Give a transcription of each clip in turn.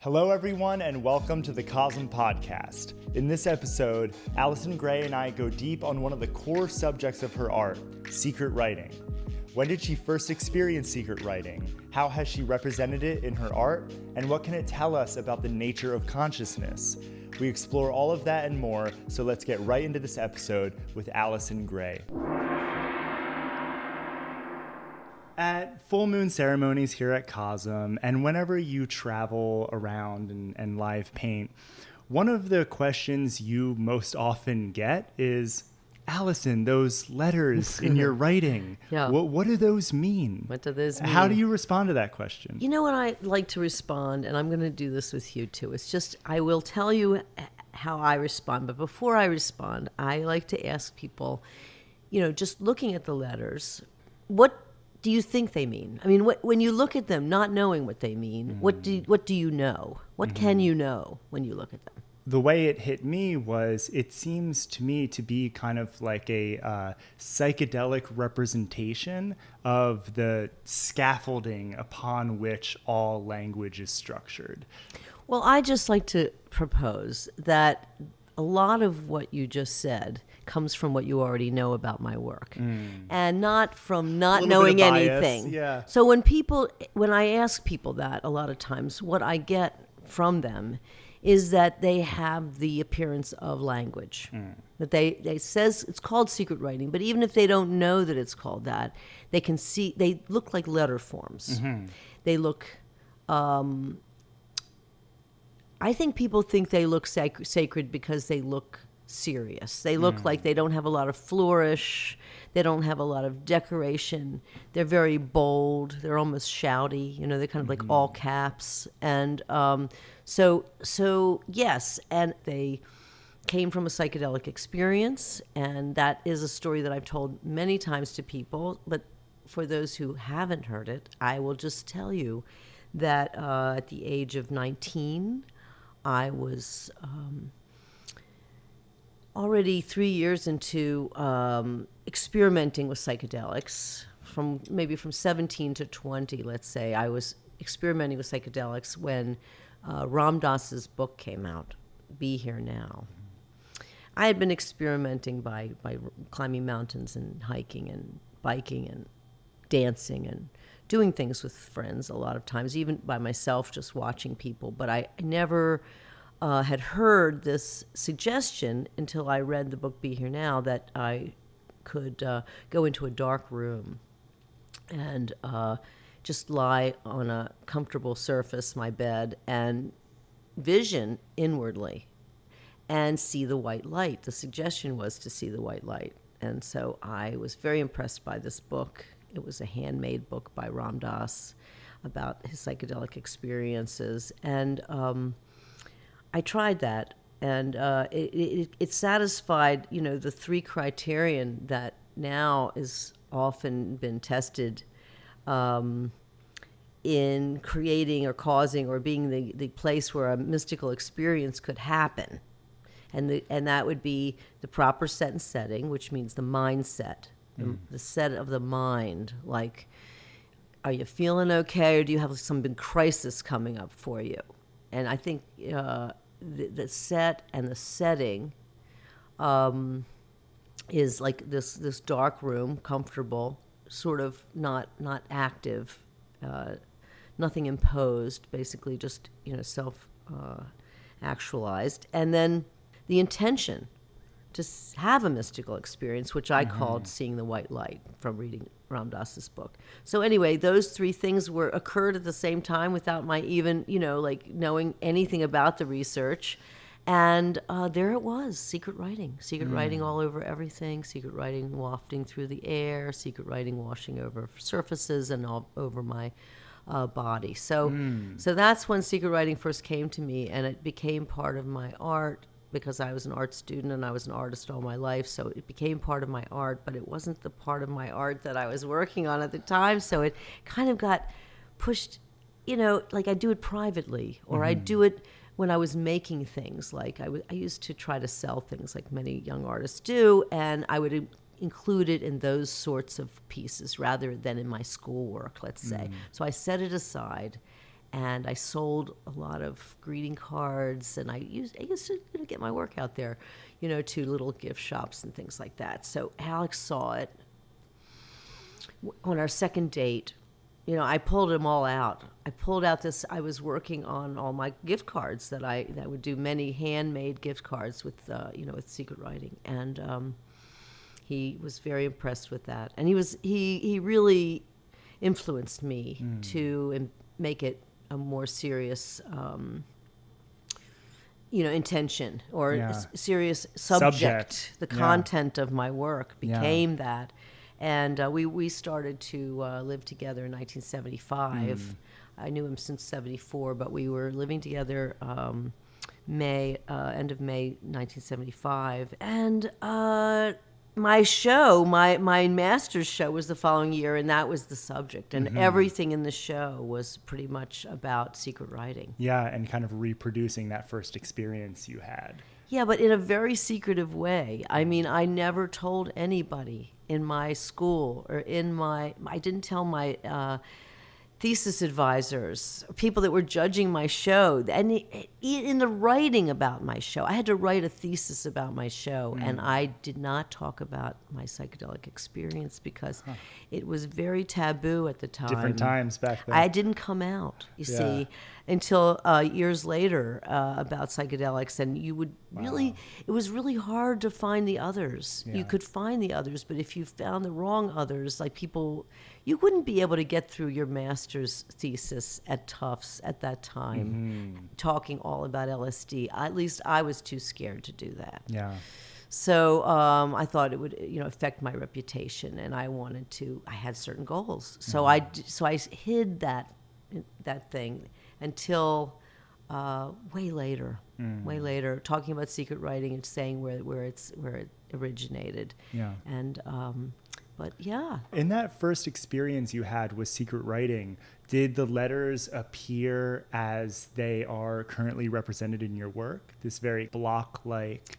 Hello, everyone, and welcome to the CoSM Podcast. In this episode, Allyson Grey and I go deep on one of the core subjects of her art, secret writing. When did she first experience secret writing? How has she represented it in her art? And what can it tell us about the nature of consciousness? We explore all of that and more, so let's get right into this episode with Allyson Grey. At full moon ceremonies here at CoSM, and whenever you travel around and live paint, one of the questions you most often get is, Allyson, those letters in your writing, what do those mean? What do those mean? How do you respond to that question? You know what I like to respond, and I'm going to do this with you too. It's just, I will tell you how I respond, but before I respond, I like to ask people, just looking at the letters, what do you think they mean? I mean, when you look at them, not knowing what they mean, what do you know? What can you know when you look at them? The way it hit me was, it seems to me to be kind of like a psychedelic representation of the scaffolding upon which all language is structured. Well, I just like to propose that a lot of what you just said comes from what you already know about my work, and not from not knowing anything. Yeah. So when I ask people that, a lot of times what I get from them is that they have the appearance of language. That they says it's called secret writing, but even if they don't know that it's called that, they can see, they look like letter forms. They look, I think people think they look sacred because they look serious. They look like they don't have a lot of flourish. They don't have a lot of decoration. They're very bold. They're almost shouty. They're kind of like all caps. And so yes, and they came from a psychedelic experience, and that is a story that I've told many times to people. But for those who haven't heard it, I will just tell you that at the age of 19, I was already 3 years into experimenting with psychedelics. From 17 to 20, let's say, I was experimenting with psychedelics when Ram Dass's book came out, Be Here Now. I had been experimenting by climbing mountains and hiking and biking and dancing and doing things with friends a lot of times, even by myself, just watching people. But I never had heard this suggestion until I read the book Be Here Now, that I could go into a dark room and just lie on a comfortable surface, my bed, and vision inwardly and see the white light. The suggestion was to see the white light. And so I was very impressed by this book. It was a handmade book by Ram Dass about his psychedelic experiences. And I tried that, and it satisfied, the three criterion that now is often been tested in creating or causing or being the place where a mystical experience could happen. And that would be the proper set and setting, which means the mindset, the set of the mind. Like, are you feeling okay, or do you have some big crisis coming up for you? And I think the set and the setting is like this dark room, comfortable, sort of not active, nothing imposed, basically just self actualized, and then the intention to have a mystical experience, which I called seeing the white light from reading Ram Dass's book. So anyway, those three things occurred at the same time without my even, knowing anything about the research. And there it was, secret writing all over everything, secret writing wafting through the air, secret writing washing over surfaces and all over my body. So that's when secret writing first came to me, and it became part of my art, because I was an art student and I was an artist all my life. So it became part of my art, but it wasn't the part of my art that I was working on at the time. So it kind of got pushed, like I do it privately, or I do it when I was making things. Like I used to try to sell things like many young artists do, and I would include it in those sorts of pieces rather than in my schoolwork, let's say. So I set it aside, and I sold a lot of greeting cards, and I used to get my work out there, to little gift shops and things like that. So Alex saw it on our second date. I pulled them all out. I pulled out this. I was working on all my gift cards that would do many handmade gift cards with with secret writing, and he was very impressed with that. And he really influenced me to make it a more serious, intention or serious subject. The content of my work became that. And we started to live together in 1975. I knew him since 74, but we were living together end of May 1975. And my show, my master's show was the following year, and that was the subject. And everything in the show was pretty much about secret writing. Yeah, and kind of reproducing that first experience you had. Yeah, but in a very secretive way. I mean, I never told anybody in my school or I didn't tell my thesis advisors, people that were judging my show. And in the writing about my show, I had to write a thesis about my show, and I did not talk about my psychedelic experience because it was very taboo at the time. Different times back then. I didn't come out, you see, until years later about psychedelics, and you would really, it was really hard to find the others. Yeah. You could find the others, but if you found the wrong others, like people, you wouldn't be able to get through your master's thesis at Tufts at that time, talking all about LSD. At least I was too scared to do that. Yeah. So I thought it would, affect my reputation, and I had certain goals. So I hid that thing until way later, talking about secret writing and saying where it originated. Yeah. And but yeah. In that first experience you had with secret writing, did the letters appear as they are currently represented in your work? This very block-like,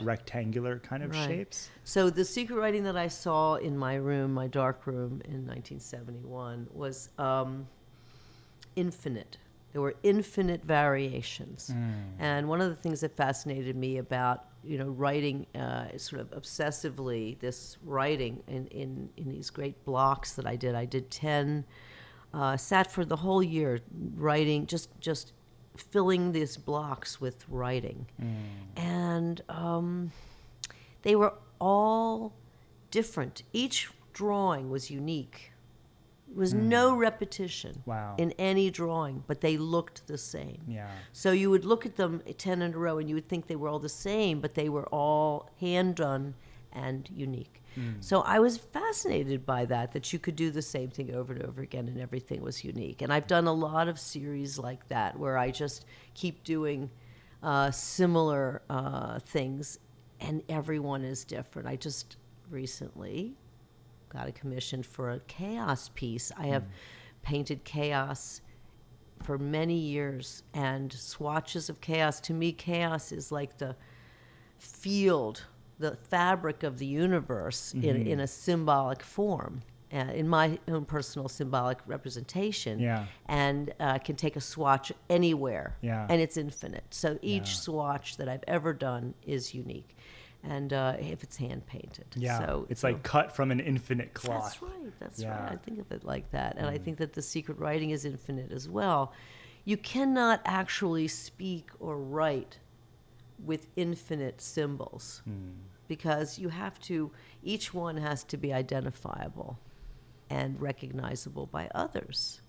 rectangular kind of shapes? So the secret writing that I saw in my room, my dark room in 1971 was infinite. There were infinite variations. And one of the things that fascinated me about, writing sort of obsessively, this writing in these great blocks that I did 10, sat for the whole year writing, just filling these blocks with writing. And they were all different. Each drawing was unique. There was no repetition in any drawing, but they looked the same. Yeah. So you would look at them 10 in a row and you would think they were all the same, but they were all hand-done and unique. So I was fascinated by that you could do the same thing over and over again and everything was unique. And I've done a lot of series like that where I just keep doing similar things and everyone is different. I just recently got a commission for a chaos piece. I have painted chaos for many years, and swatches of chaos. To me, chaos is like the field, the fabric of the universe in a symbolic form, in my own personal symbolic representation. Yeah. And can take a swatch anywhere, and it's infinite. So each swatch that I've ever done is unique. And if it's hand painted. Yeah, so it's like cut from an infinite cloth. That's right. I think of it like that. And I think that the secret writing is infinite as well. You cannot actually speak or write with infinite symbols because each one has to be identifiable and recognizable by others.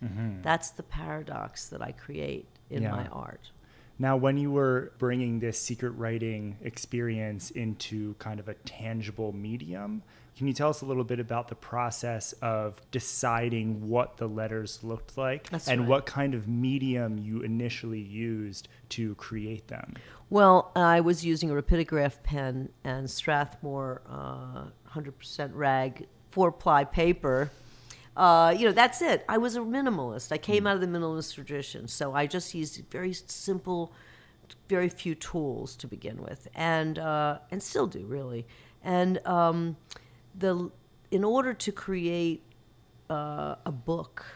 That's the paradox that I create in my art. Now, when you were bringing this secret writing experience into kind of a tangible medium, can you tell us a little bit about the process of deciding what the letters looked like what kind of medium you initially used to create them? Well, I was using a rapidograph pen and Strathmore 100% rag 4-ply paper. That's it. I was a minimalist. I came out of the minimalist tradition, so I just used very simple, very few tools to begin with, and still do really. And in order to create a book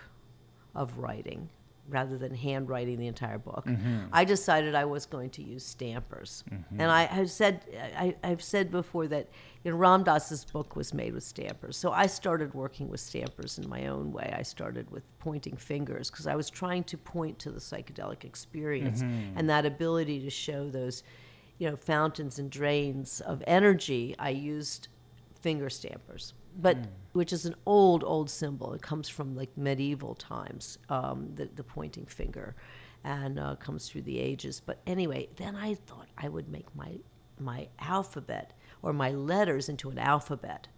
of writing, rather than handwriting the entire book, I decided I was going to use stampers. And I've said before that Ram Dass's book was made with stampers. So I started working with stampers in my own way. I started with pointing fingers because I was trying to point to the psychedelic experience and that ability to show those, fountains and drains of energy. I used finger stampers, but which is an old symbol. It comes from like medieval times, the pointing finger, and comes through the ages. But anyway, then I thought I would make my alphabet or my letters into an alphabet.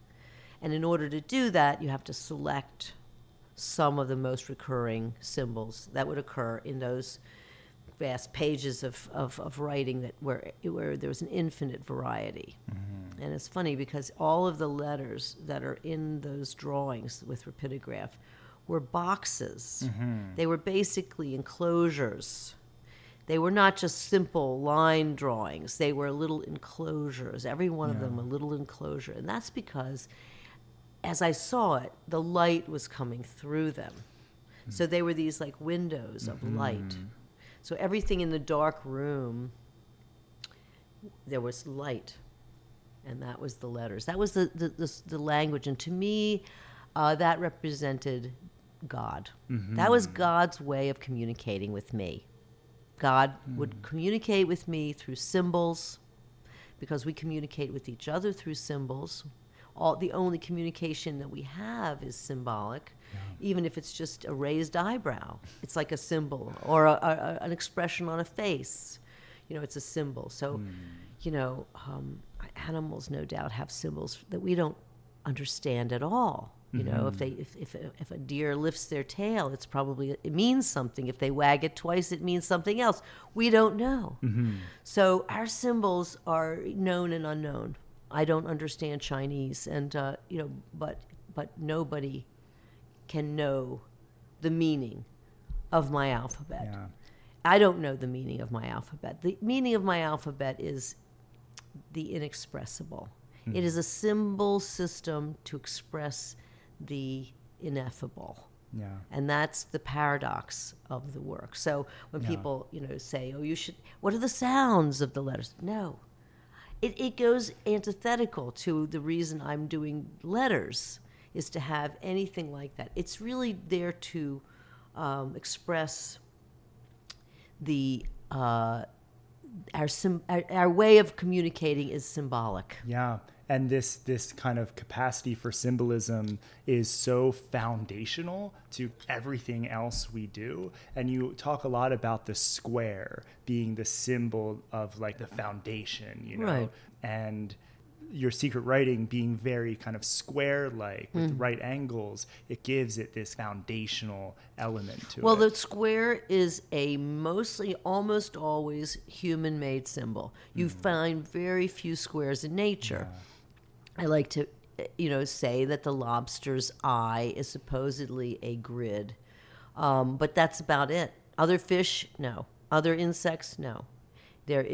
And in order to do that, you have to select some of the most recurring symbols that would occur in those vast pages of writing where there was an infinite variety. And it's funny because all of the letters that are in those drawings with rapidograph were boxes. They were basically enclosures. They were not just simple line drawings. They were little enclosures, every one of them a little enclosure. And that's because, as I saw it, the light was coming through them. So they were these like windows of light. So everything in the dark room, there was light, and that was the letters. That was the language, and to me, that represented God. That was God's way of communicating with me. God would communicate with me through symbols, because we communicate with each other through symbols. The only communication that we have is symbolic. Even if it's just a raised eyebrow, it's like a symbol, or an expression on a face. It's a symbol. So, animals no doubt have symbols that we don't understand at all. If a deer lifts their tail, it means something. If they wag it twice, it means something else. We don't know. So our symbols are known and unknown. I don't understand Chinese, and but nobody can know the meaning of my alphabet. I don't know the meaning of my alphabet. The meaning of my alphabet is the inexpressible. It is a symbol system to express the ineffable. And that's the paradox of the work. So when people, say, what are the sounds of the letters? No. It goes antithetical to the reason I'm doing letters, is to have anything like that. It's really there to express our way of communicating is symbolic. And this kind of capacity for symbolism is so foundational to everything else we do. And you talk a lot about the square being the symbol of like the foundation, Right. And your secret writing being very kind of square-like with right angles, it gives it this foundational element to it. Well, the square is a mostly, almost always human-made symbol. You find very few squares in nature. I like to, say that the lobster's eye is supposedly a grid, but that's about it. Other fish, no. Other insects, no. There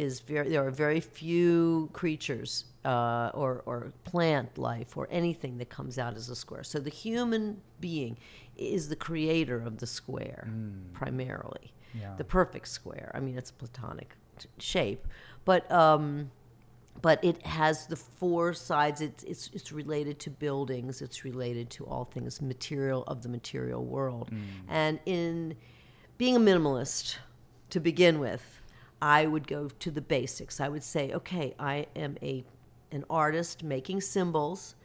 are very few creatures or plant life or anything that comes out as a square. So the human being is the creator of the square, primarily. The perfect square. I mean, it's a platonic shape, but it has the four sides. It's related to buildings. It's related to all things material of the material world. And in being a minimalist, to begin with, I would go to the basics. I would say, okay, I am an artist making symbols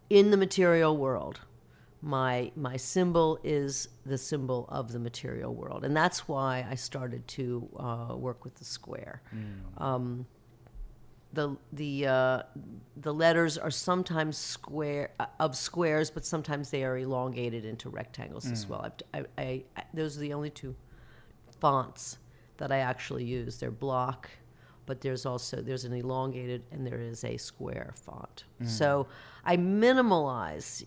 in the material world. My symbol is the symbol of the material world, and that's why I started to work with the square. The letters are sometimes squares, but sometimes they are elongated into rectangles as well. Those are the only two fonts that I actually use. They're block, but there's an elongated and there is a square font. So I minimalize,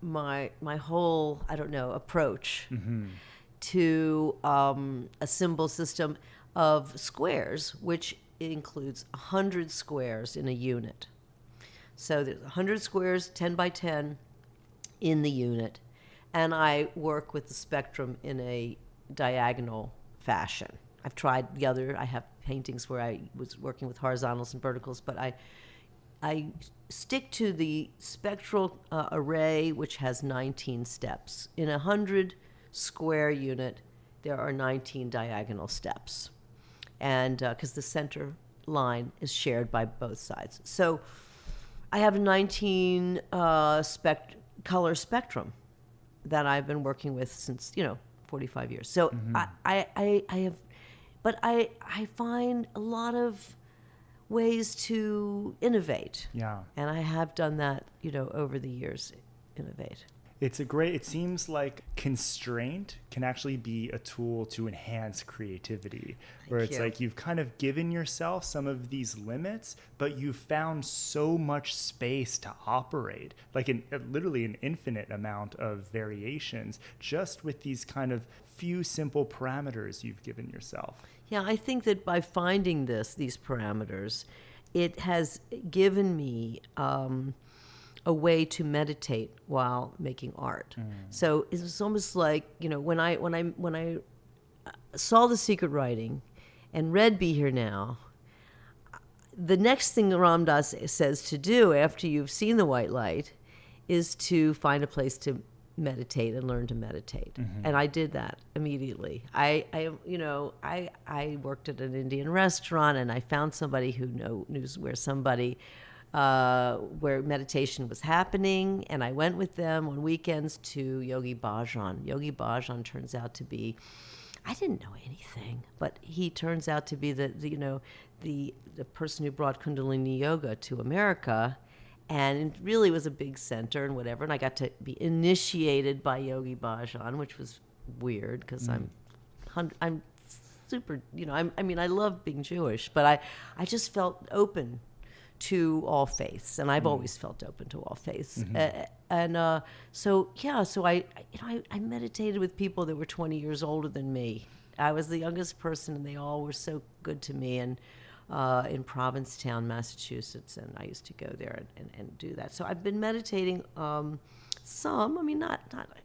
my whole, approach to a symbol system of squares, which includes 100 squares in a unit. So there's 100 squares, 10 by 10, in the unit. and I work with the spectrum in a diagonal fashion. I've tried I have paintings where I was working with horizontals and verticals, but I stick to the spectral array, which has 19 steps. In a 100 square unit, there are 19 diagonal steps, and because the center line is shared by both sides. So I have a 19 color spectrum that I've been working with since 45 years. So I have, but I find a lot of ways to innovate. Yeah. And I have done that, over the years, innovate. It seems like constraint can actually be a tool to enhance creativity, where it's like you've kind of given yourself some of these limits, but you've found so much space to operate, like literally an infinite amount of variations, just with these kind of few simple parameters you've given yourself. Yeah, I think that by finding these parameters, it has given me a way to meditate while making art. So it's almost like, when I saw The Secret Writing and read Be Here Now, the next thing Ram Dass says to do after you've seen the white light is to find a place to meditate and learn to meditate. And I did that immediately. I worked at an Indian restaurant, and I found somebody who knew where meditation was happening, and I went with them on weekends to Yogi Bhajan. Yogi Bhajan turns out to be, I didn't know anything, but he turns out to be the person who brought Kundalini Yoga to America, and it really was a big center and whatever. And I got to be initiated by Yogi Bhajan, which was weird because I'm super, I love being Jewish, but I just felt open to all faiths, and I've always felt open to all faiths. So I meditated with people that were 20 years older than me. I was the youngest person, and they all were so good to me. And in Provincetown, Massachusetts, and I used to go there and do that. So I've been meditating some. I mean, I'm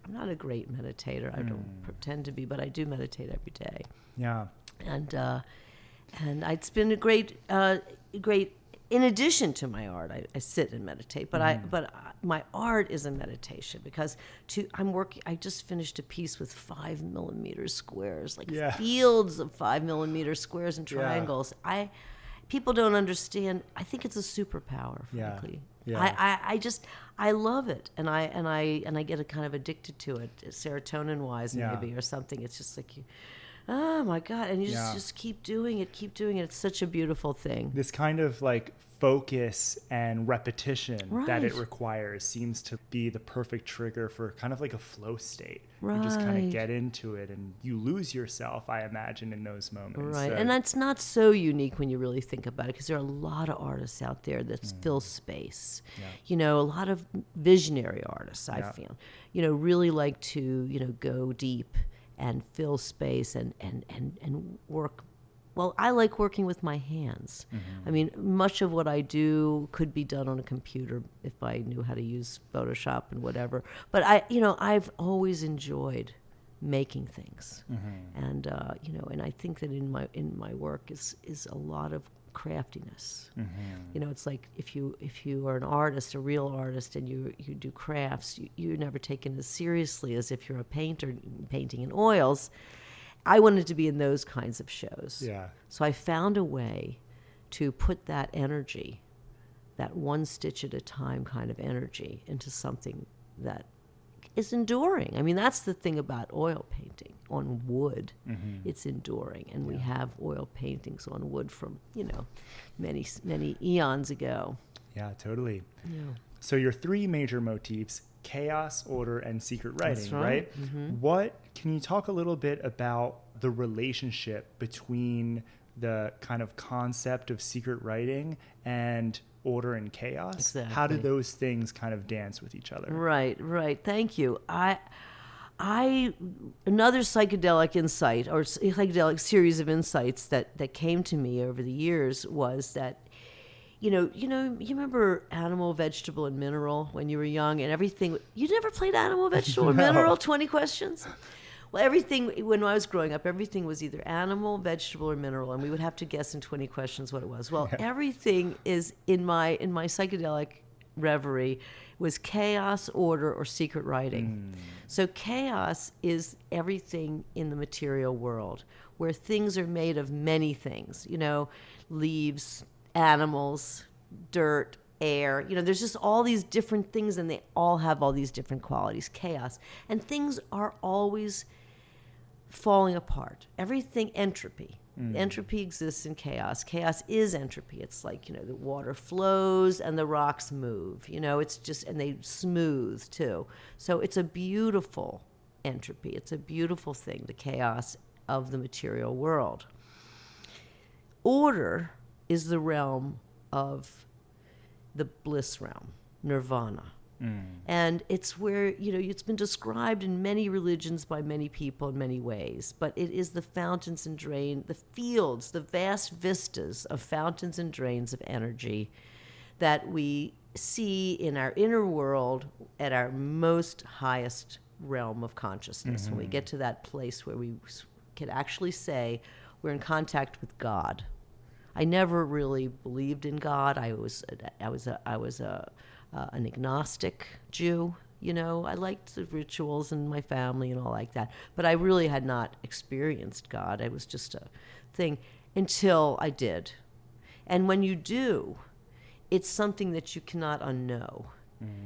not a great meditator. I don't pretend to be, but I do meditate every day. Yeah. And it's been a great. In addition to my art, I sit and meditate, but my art is a meditation because I just finished a piece with 5mm squares, fields of 5mm squares and triangles. Yeah. People don't understand. I think it's a superpower, frankly. Yeah. I love it, and I get kind of addicted to it, serotonin wise maybe or something. It's just like oh my God, and you just keep doing it. It's such a beautiful thing. This kind of like focus and repetition that it requires seems to be the perfect trigger for kind of like a flow state. Right. You just kind of get into it and you lose yourself, I imagine, in those moments. Right, and that's not so unique when you really think about it, because there are a lot of artists out there that fill space. Yeah. A lot of visionary artists, I feel, really like to, go deep and fill space and work. Well, I like working with my hands. I mean, much of what I do could be done on a computer if I knew how to use Photoshop and whatever. But I've always enjoyed making things, and and I think that in my work is a lot of craftiness. It's like if you are an artist, a real artist, and you do crafts, you're never taken as seriously as if you're a painter painting in oils. I wanted to be in those kinds of shows. Yeah. So I found a way to put that energy, that one stitch at a time kind of energy, into something that is enduring. I mean, that's the thing about oil painting on wood. It's enduring, and we have oil paintings on wood from many eons ago. Yeah, totally. Yeah. So your three major motifs: chaos, order, and secret writing. That's right. What can you talk a little bit about the relationship between the kind of concept of secret writing and order and chaos? Exactly. How do those things kind of dance with each other? Right. Thank you. Another psychedelic insight, or psychedelic series of insights that came to me over the years, was that You remember animal, vegetable, and mineral when you were young, and everything. You never played animal, vegetable, or mineral? 20 questions. Well, everything, when I was growing up, everything was either animal, vegetable, or mineral, and we would have to guess in 20 questions what it was. Well, everything is in my psychedelic reverie was chaos, order, or secret writing. So chaos is everything in the material world, where things are made of many things, leaves, animals, dirt, air. There's just all these different things, and they all have all these different qualities. Chaos. And things are always falling apart. Everything, entropy. Entropy exists in chaos. Chaos is entropy. It's like, the water flows and the rocks move. It's just, and they smooth too. So it's a beautiful entropy. It's a beautiful thing, the chaos of the material world. Order is the realm of the bliss realm, nirvana. And it's where, it's been described in many religions by many people in many ways, but it is the fountains and drain, the fields, the vast vistas of fountains and drains of energy that we see in our inner world at our most highest realm of consciousness. When we get to that place where we can actually say we're in contact with God. I never really believed in God. I was an agnostic Jew. I liked the rituals and my family and all like that, but I really had not experienced God. It was just a thing until I did. And when you do, it's something that you cannot unknow.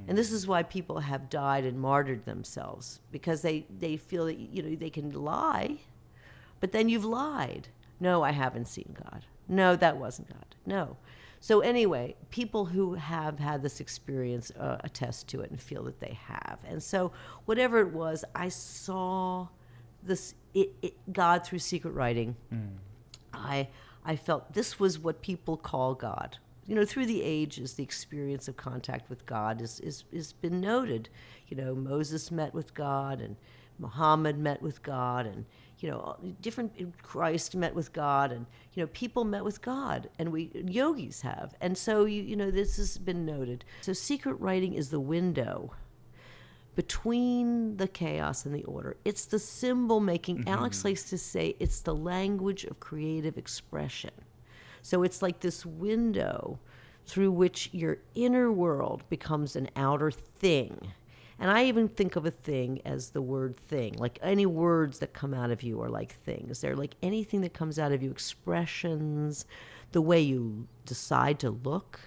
And this is why people have died and martyred themselves, because they feel that they can lie, but then you've lied. No, I haven't seen God. No, that wasn't God. No. So anyway, people who have had this experience attest to it and feel that they have. And so whatever it was, I saw this God through secret writing. I felt this was what people call God. Through the ages, the experience of contact with God is been noted. Moses met with God, and Muhammad met with God, and Christ met with God, and people met with God, and we yogis have, and so this has been noted. So secret writing is the window between the chaos and the order. It's the symbol making. Alex likes to say it's the language of creative expression. So it's like this window through which your inner world becomes an outer thing. And I even think of a thing as the word thing. Like any words that come out of you are like things. They're like anything that comes out of you, expressions, the way you decide to look,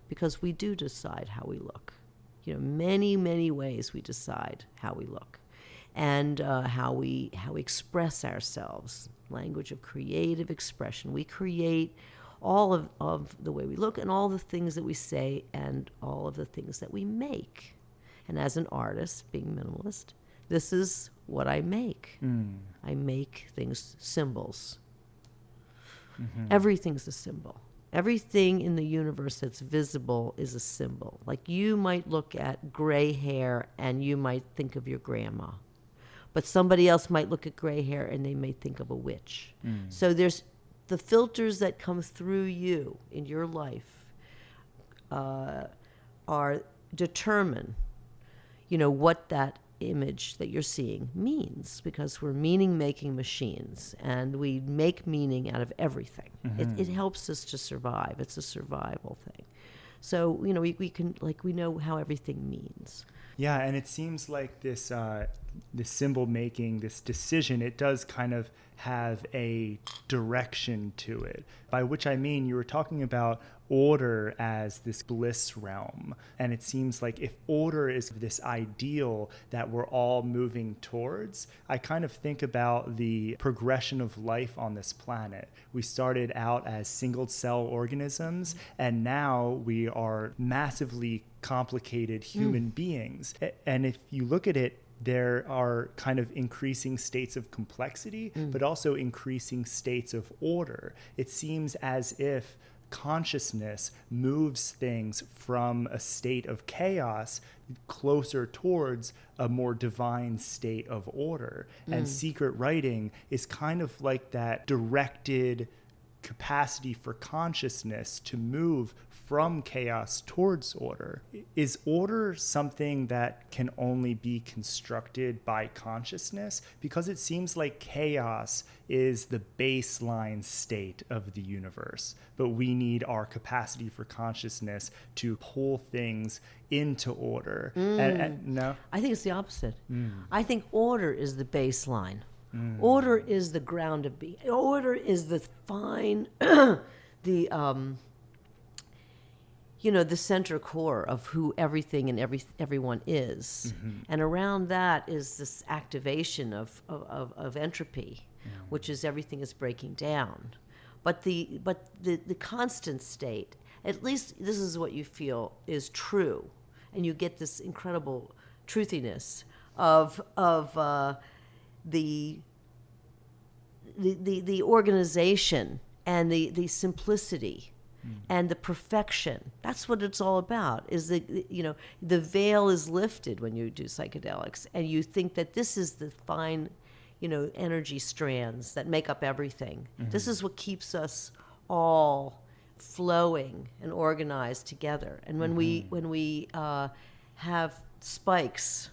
because we do decide how we look. Many, many ways we decide how we look, and how we express ourselves. Language of creative expression. We create all of the way we look and all the things that we say and all of the things that we make. And as an artist, being minimalist, this is what I make. I make things, symbols. Everything's a symbol. Everything in the universe that's visible is a symbol. Like you might look at gray hair and you might think of your grandma. But somebody else might look at gray hair and they may think of a witch. So there's the filters that come through you in your life are determine what that image that you're seeing means, because we're meaning-making machines, and we make meaning out of everything. It helps us to survive. It's a survival thing. So, we can, we know how everything means. Yeah, and it seems like this symbol making, this decision, it does kind of have a direction to it. By which I mean, you were talking about order as this bliss realm. And it seems like if order is this ideal that we're all moving towards, I kind of think about the progression of life on this planet. We started out as single cell organisms, and now we are massively complicated human beings. And if you look at it, there are kind of increasing states of complexity, but also increasing states of order. It seems as if consciousness moves things from a state of chaos closer towards a more divine state of order. And secret writing is kind of like that directed capacity for consciousness to move from chaos towards order. Is order something that can only be constructed by consciousness? Because it seems like chaos is the baseline state of the universe, but we need our capacity for consciousness to pull things into order. And no? I think it's the opposite. I think order is the baseline. Order is the ground of being. Order is the fine, the center core of who everything and everyone is. And around that is this activation of entropy, which is everything is breaking down. But the constant state, at least this is what you feel is true, and you get this incredible truthiness of the organization and the simplicity and the perfection. That's what it's all about. Is the veil is lifted when you do psychedelics, and you think that this is the fine, energy strands that make up everything. This is what keeps us all flowing and organized together. And when we have spikes,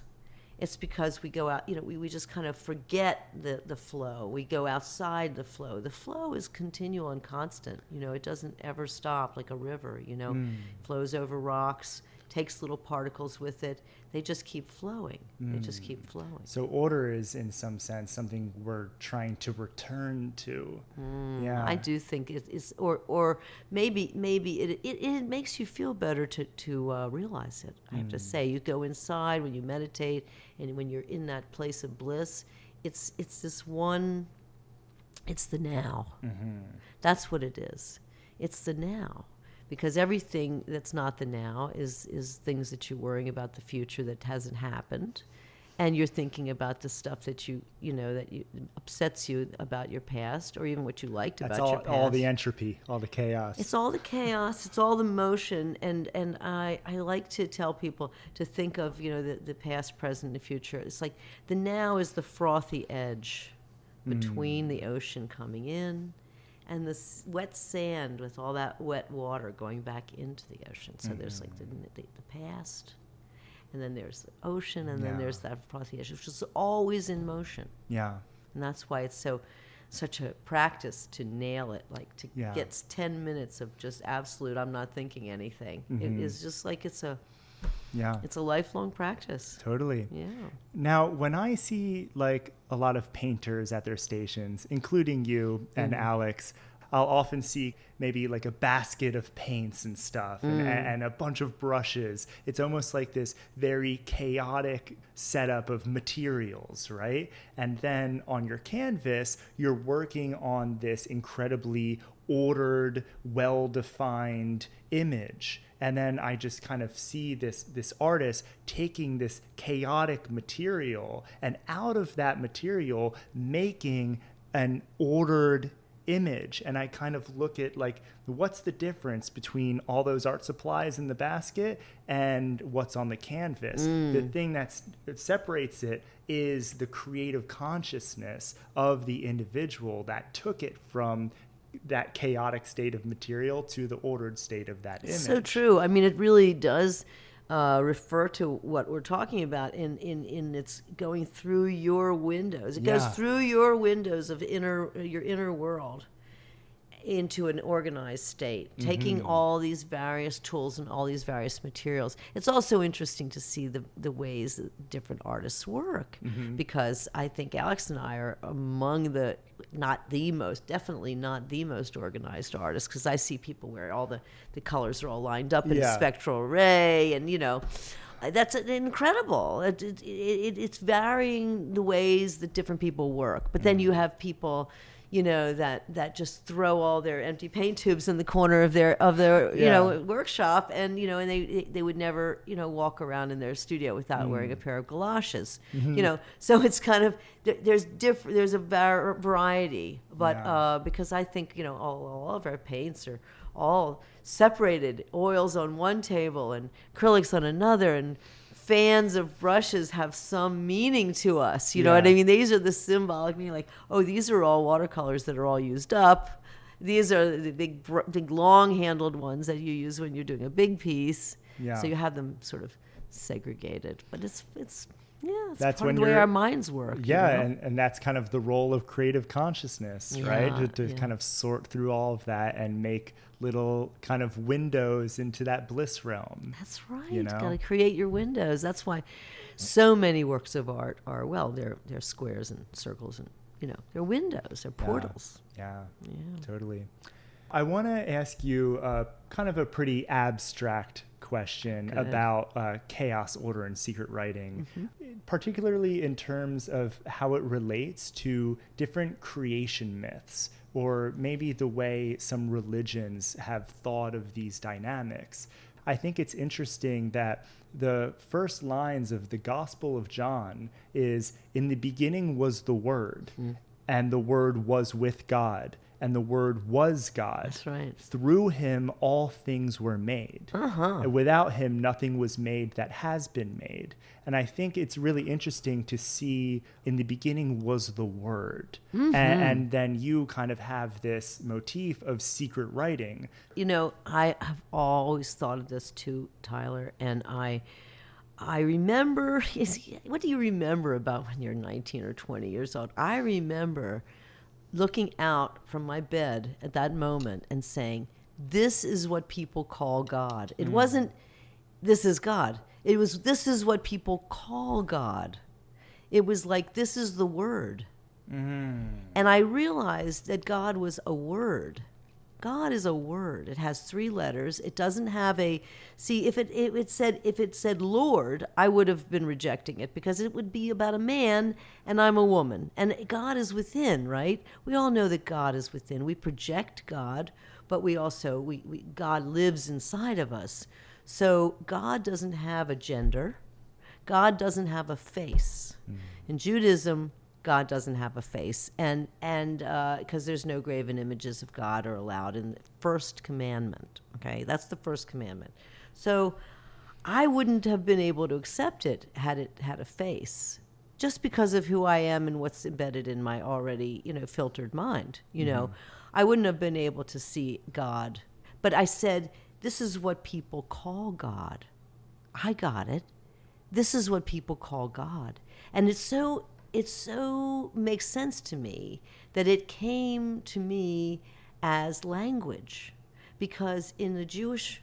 it's because we go out, we just kind of forget the flow. We go outside the flow. The flow is continual and constant. It doesn't ever stop like a river, flows over rocks, takes little particles with it. They just keep flowing. They just keep flowing. So order is, in some sense, something we're trying to return to. Yeah, I do think it is, or maybe it makes you feel better to realize it. I have to say, you go inside when you meditate, and when you're in that place of bliss, it's this one. It's the now. That's what it is. It's the now. Because everything that's not the now is things that you're worrying about the future that hasn't happened, and you're thinking about the stuff that that upsets you about your past, or even what you liked about your past. That's all the entropy, all the chaos. It's all the chaos. It's all the motion, and I like to tell people to think of the past, present, and the future. It's like the now is the frothy edge between the ocean coming in and the wet sand with all that wet water going back into the ocean. So there's like the past, and then there's the ocean, and then there's that frothy edge, which is always in motion. Yeah. And that's why it's such a practice to nail it, like to get 10 minutes of just absolute, I'm not thinking anything. It is just like it's a lifelong practice. Totally. Yeah. Now, when I see like a lot of painters at their stations, including you and Alex, I'll often see maybe like a basket of paints and stuff and a bunch of brushes. It's almost like this very chaotic setup of materials, right? And then on your canvas, you're working on this incredibly ordered, well-defined image. And then I just kind of see this artist taking this chaotic material and out of that material making an ordered image. And I kind of look at like, what's the difference between all those art supplies in the basket and what's on the canvas? The thing that separates it is the creative consciousness of the individual that took it from that chaotic state of material to the ordered state of that image. So true. I mean, it really does refer to what we're talking about in it's going through your windows. It goes through your windows of your inner world into an organized state, taking all these various tools and all these various materials. It's also interesting to see the ways that different artists work, because I think Alex and I are among definitely not the most organized artists, because I see people where all the colors are all lined up in a spectral array, and that's incredible. It's varying the ways that different people work. But then you have people that just throw all their empty paint tubes in the corner of their workshop, and and they would never walk around in their studio without wearing a pair of galoshes. So it's kind of there's a variety, but because I think all of our paints are all separated, oils on one table and acrylics on another, and fans of brushes have some meaning to us. You know what I mean? These are the symbolic meaning, like, oh, these are all watercolors that are all used up. These are the big long-handled ones that you use when you're doing a big piece. Yeah. So you have them sort of segregated. But it's that's part when of the way our minds work. Yeah, you know? and that's kind of the role of creative consciousness, right? To kind of sort through all of that and make little kind of windows into that bliss realm. That's right. You know? Got to create your windows. That's why so many works of art are, well, they're squares and circles and, they're windows, they're portals. Yeah, totally. I want to ask you kind of a pretty abstract question about chaos, order, and secret writing, particularly in terms of how it relates to different creation myths, or maybe the way some religions have thought of these dynamics. I think it's interesting that the first lines of the Gospel of John is, "In the beginning was the Word, and the Word was with God, and the Word was God. That's right. Through him all things were made. And without him nothing was made that has been made." And I think it's really interesting to see, in the beginning was the Word. And then you kind of have this motif of secret writing. I have always thought of this too, Tyler, and I remember, what do you remember about when you're 19 or 20 years old? I remember looking out from my bed at that moment and saying, this is what people call God. It wasn't, this is God. It was, this is what people call God. It was like, this is the Word. And I realized that God was a word. God is a word. It has 3 letters. It doesn't have a, see, if it said Lord, I would have been rejecting it because it would be about a man and I'm a woman. And God is within, right? We all know that God is within. We project God, but we also, God lives inside of us. So God doesn't have a gender. God doesn't have a face. In Judaism, God doesn't have a face, and because there's no graven images of God are allowed in the first commandment. Okay, that's the first commandment. So I wouldn't have been able to accept it had it had a face, just because of who I am and what's embedded in my already filtered mind. I wouldn't have been able to see God. But I said, this is what people call God. I got it. This is what people call God, and it so makes sense to me that it came to me as language, because in the Jewish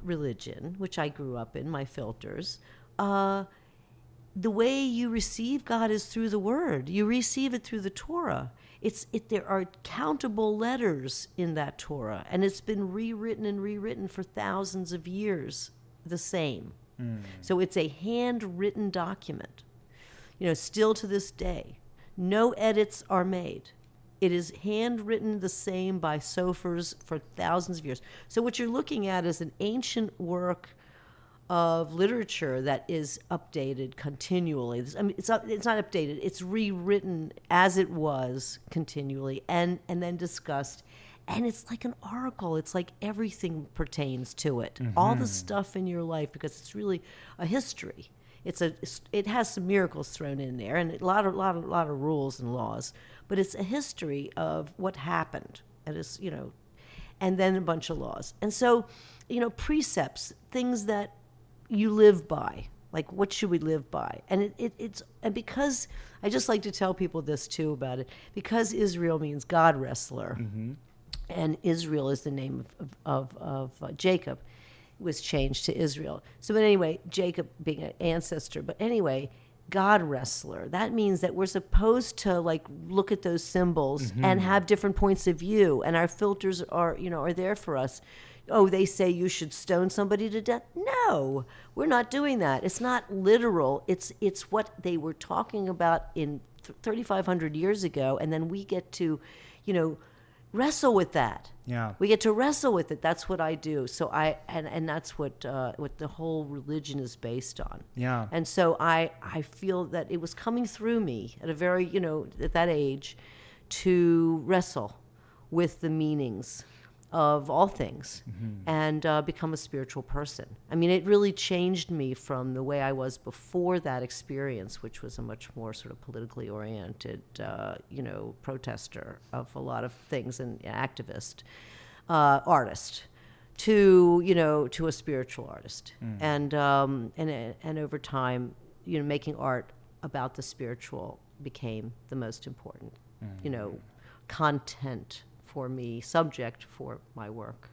religion, which I grew up in, my filters, the way you receive God is through the Word. You receive it through the Torah. There are countable letters in that Torah, and it's been rewritten for thousands of years, the same. So it's a handwritten document. Still to this day, no edits are made. It is handwritten the same by sophers for thousands of years. So what you're looking at is an ancient work of literature that is updated continually. I mean, it's not updated. It's rewritten as it was continually, and then discussed. And it's like an oracle. It's like everything pertains to it. All the stuff in your life, because it's really a history. It has some miracles thrown in there, and a lot of rules and laws, but it's a history of what happened. And it's and then a bunch of laws, and so precepts, things that you live by, like what should we live by, and it's because I just like to tell people this too about it, because Israel means God wrestler, and Israel is the name of Jacob. Was changed to Israel. So, but anyway, Jacob being an ancestor, but anyway, God wrestler. That means that we're supposed to look at those symbols and have different points of view, and our filters are there for us. Oh, they say you should stone somebody to death. No, we're not doing that. It's not literal. It's what they were talking about in 3,500 years ago, and then we get to, wrestle with that. Yeah. We get to wrestle with it. That's what I do. So and that's what the whole religion is based on. Yeah. And so I feel that it was coming through me at a very, at that age, to wrestle with the meanings of all things and become a spiritual person. I mean, it really changed me from the way I was before that experience, which was a much more sort of politically oriented, protester of a lot of things and activist, artist, to a spiritual artist. And over time, making art about the spiritual became the most important, content for me, subject for my work.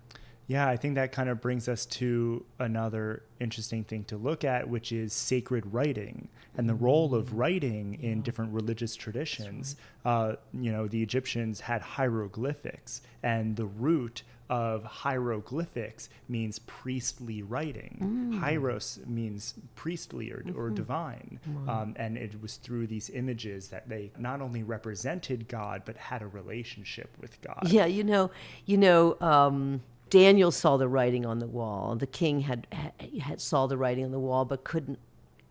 Yeah, I think that kind of brings us to another interesting thing to look at, which is sacred writing and the role of writing in different religious traditions. Right. The Egyptians had hieroglyphics, and the root of hieroglyphics means priestly writing. Hieros means priestly or divine. And it was through these images that they not only represented God, but had a relationship with God. Yeah, Daniel saw the writing on the wall. The king had saw the writing on the wall, but couldn't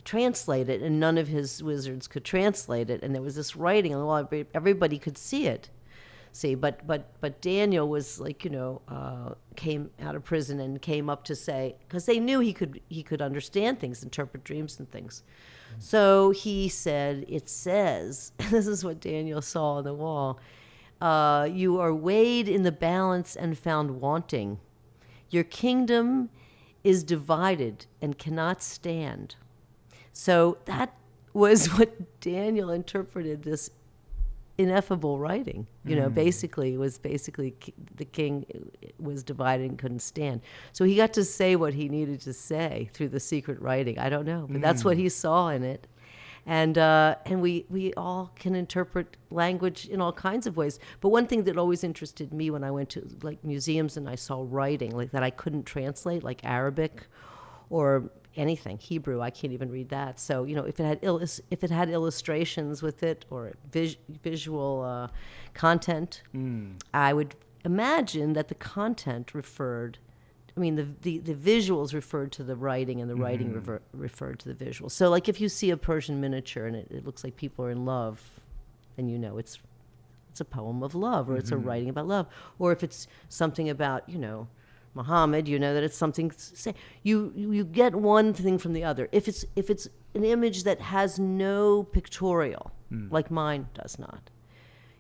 translate it, and none of his wizards could translate it. And there was this writing on the wall; everybody could see it. But Daniel was came out of prison and came up to say, because they knew he could understand things, interpret dreams and things. So he said, "It says," this is what Daniel saw on the wall. You are weighed in the balance and found wanting. Your kingdom is divided and cannot stand. So that was what Daniel interpreted this ineffable writing. Basically the king was divided and couldn't stand. So he got to say what he needed to say through the secret writing. I don't know, but that's what he saw in it. And we all can interpret language in all kinds of ways. But one thing that always interested me when I went to museums and I saw writing that I couldn't translate, like Arabic or anything, Hebrew, I can't even read that. So if it had illustrations with it or visual content, I would imagine that the content referred. The visuals referred to the writing, and the writing referred to the visuals. So, if you see a Persian miniature and it looks like people are in love, then it's a poem of love, or it's a writing about love. Or if it's something about Muhammad, that it's something. Say you get one thing from the other. If it's an image that has no pictorial, like mine does not,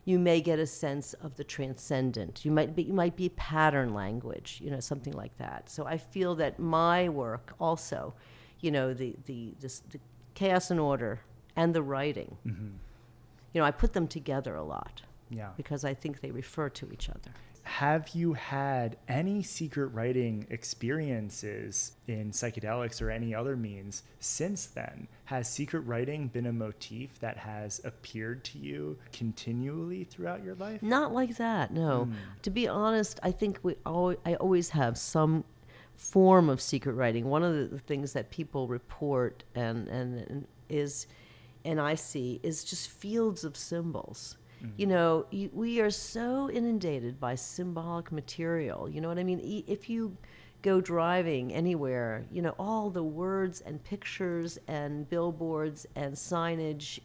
you may get a sense of the transcendent. You might be pattern language, something like that. So I feel that my work also, the chaos and order and the writing, I put them together a lot. Yeah. Because I think they refer to each other. Have you had any secret writing experiences in psychedelics or any other means since then? Has secret writing been a motif that has appeared to you continually throughout your life? Not like that, no. To be honest, I think I always have some form of secret writing. One of the things that people report and I see is just fields of symbols. We are so inundated by symbolic material. You know what I mean? If you go driving anywhere, all the words and pictures and billboards and signage,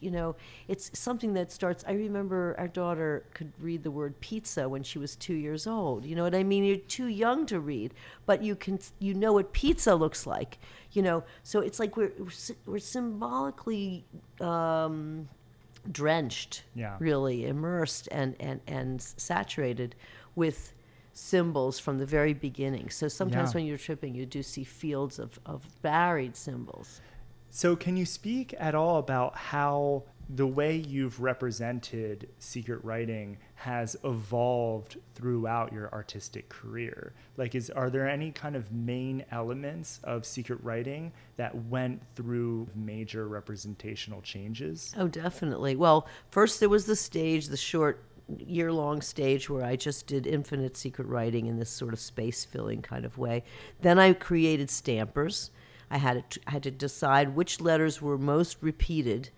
it's something that starts. I remember our daughter could read the word pizza when she was 2 years old. You know what I mean? You're too young to read, but you know what pizza looks like. So it's like we're symbolically drenched, really immersed and saturated with symbols from the very beginning. So sometimes when you're tripping, you do see fields of varied symbols. So can you speak at all about how the way you've represented secret writing has evolved throughout your artistic career? Are there any kind of main elements of secret writing that went through major representational changes? Oh, definitely. Well, first there was the short year-long stage where I just did infinite secret writing in this sort of space-filling kind of way. Then I created stampers. I had to decide which letters were most repeated,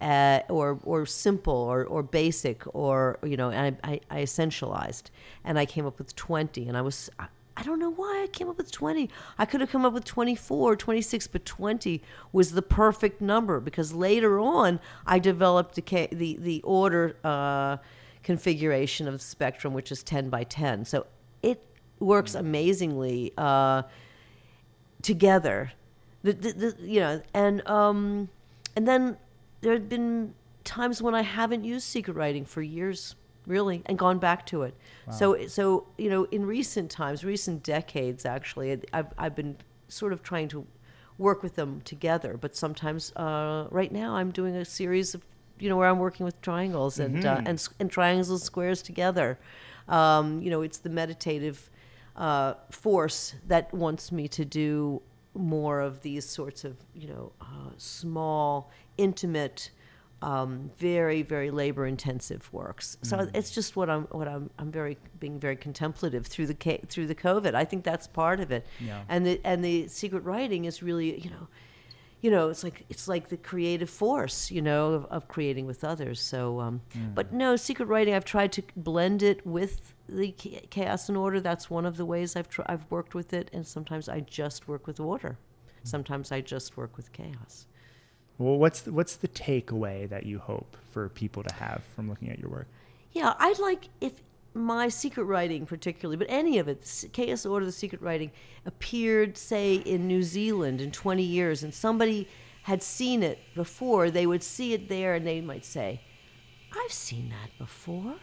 or simple, or basic, or and I essentialized, and I came up with 20. And I don't know why I came up with 20. I could have come up with 24, 26, but 20 was the perfect number, because later on I developed the order configuration of the spectrum, which is 10 by 10. So works amazingly together. And then there have been times when I haven't used secret writing for years, really, and gone back to it. Wow. So in recent times, recent decades, actually, I've been sort of trying to work with them together. But sometimes, right now, I'm doing a series of, where I'm working with triangles and triangles and squares together. It's the meditative force that wants me to do more of these sorts of, small, intimate, very, very labor-intensive works. So it's just I'm being very contemplative through the COVID. I think that's part of it. Yeah. And the secret writing is really, it's like the creative force, of creating with others. So, but no, secret writing, I've tried to blend it with the chaos and order. That's one of the ways I've worked with it. And sometimes I just work with order. Sometimes I just work with chaos. Well, what's the takeaway that you hope for people to have from looking at your work? Yeah, I'd like if my secret writing particularly, but any of it, Chaos Order, the secret writing, appeared, say, in New Zealand in 20 years, and somebody had seen it before, they would see it there and they might say, I've seen that before.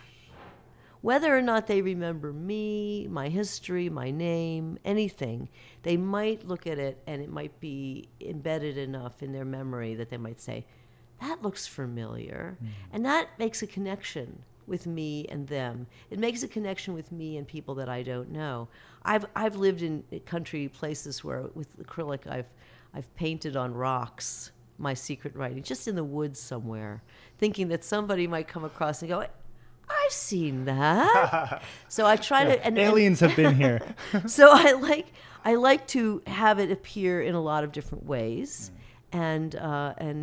Whether or not they remember me, my history, my name, anything, they might look at it and it might be embedded enough in their memory that they might say, that looks familiar. And that makes a connection with me and them. It makes a connection with me and people that I don't know. I've lived in country places where with acrylic I've painted on rocks my secret writing, just in the woods somewhere, thinking that somebody might come across and go, I've seen that. So I try to... And aliens have been here. So I like to have it appear in a lot of different ways and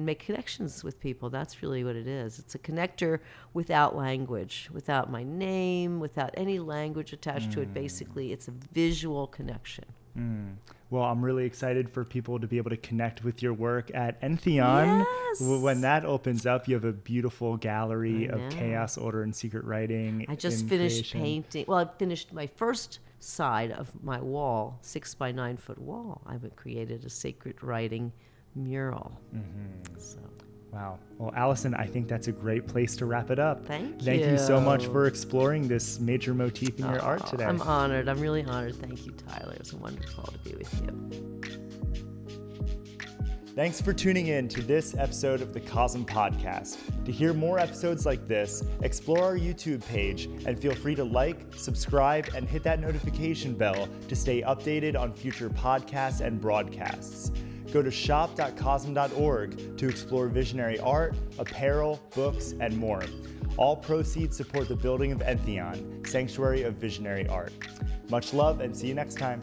make connections with people. That's really what it is. It's a connector without language, without my name, without any language attached to it. Basically, it's a visual connection. Well, I'm really excited for people to be able to connect with your work at Entheon. Yes. When that opens up, you have a beautiful gallery of chaos, order, and secret writing. I just finished painting. Well, I finished my first side of my wall, 6 by 9 foot wall. I've created a secret writing mural. So. Wow. Well, Allyson, I think that's a great place to wrap it up. Thank you so much for exploring this major motif in your art today. I'm honored. I'm really honored. Thank you, Tyler. It was wonderful to be with you. Thanks for tuning in to this episode of the CoSM Podcast. To hear more episodes like this, explore our YouTube page and feel free to like, subscribe, and hit that notification bell to stay updated on future podcasts and broadcasts. Go to shop.cosm.org to explore visionary art, apparel, books, and more. All proceeds support the building of Entheon, Sanctuary of Visionary Art. Much love and see you next time.